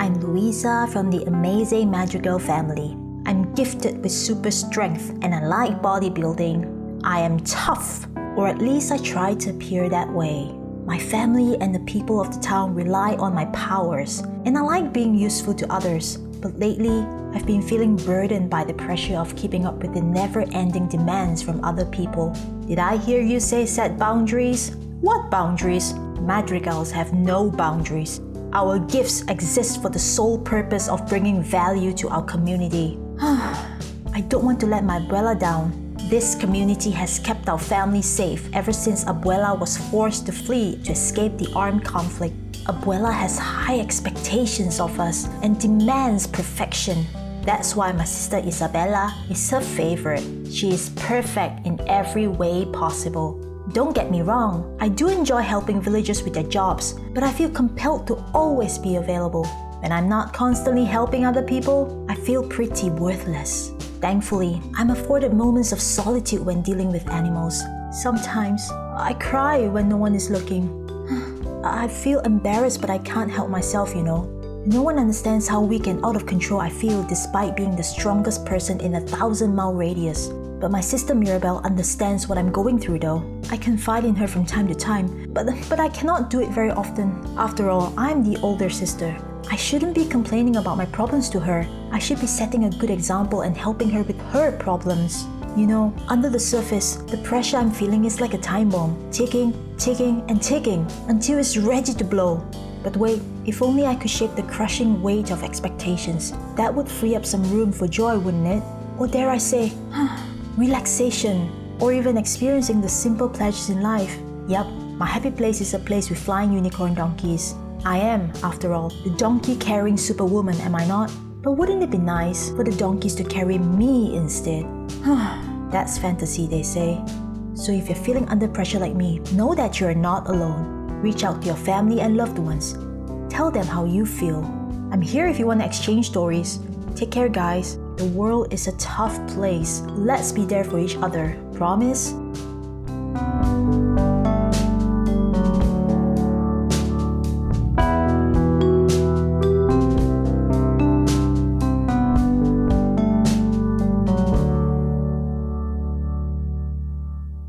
I'm Louisa from the amazing Madrigal family. I'm gifted with super strength and I like bodybuilding. I am tough, or at least I try to appear that way. My family and the people of the town rely on my powers, and I like being useful to others. But lately, I've been feeling burdened by the pressure of keeping up with the never-ending demands from other people. Did I hear you say set boundaries? What boundaries? Madrigals have no boundaries. Our gifts exist for the sole purpose of bringing value to our community. I don't want to let my abuela down. This community has kept our family safe ever since Abuela was forced to flee to escape the armed conflict. Abuela has high expectations of us and demands perfection. That's why my sister Isabella is her favorite. She is perfect in every way possible. Don't get me wrong, I do enjoy helping villagers with their jobs, but I feel compelled to always be available. When I'm not constantly helping other people, I feel pretty worthless. Thankfully, I'm afforded moments of solitude when dealing with animals. Sometimes, I cry when no one is looking. I feel embarrassed, but I can't help myself, you know. No one understands how weak and out of control I feel despite being the strongest person in a 1,000-mile radius. But my sister Mirabelle understands what I'm going through though. I confide in her from time to time, but I cannot do it very often. After all, I'm the older sister. I shouldn't be complaining about my problems to her. I should be setting a good example and helping her with her problems. You know, under the surface, the pressure I'm feeling is like a time bomb, ticking, ticking, and ticking until it's ready to blow. But wait, if only I could shake the crushing weight of expectations. That would free up some room for joy, wouldn't it? Or dare I say, relaxation, or even experiencing the simple pleasures in life. Yup, my happy place is a place with flying unicorn donkeys. I am, after all, the donkey-carrying superwoman, am I not? But wouldn't it be nice for the donkeys to carry me instead? That's fantasy, they say. So if you're feeling under pressure like me, know that you're not alone. Reach out to your family and loved ones. Tell them how you feel. I'm here if you want to exchange stories. Take care, guys. The world is a tough place. Let's be there for each other. Promise?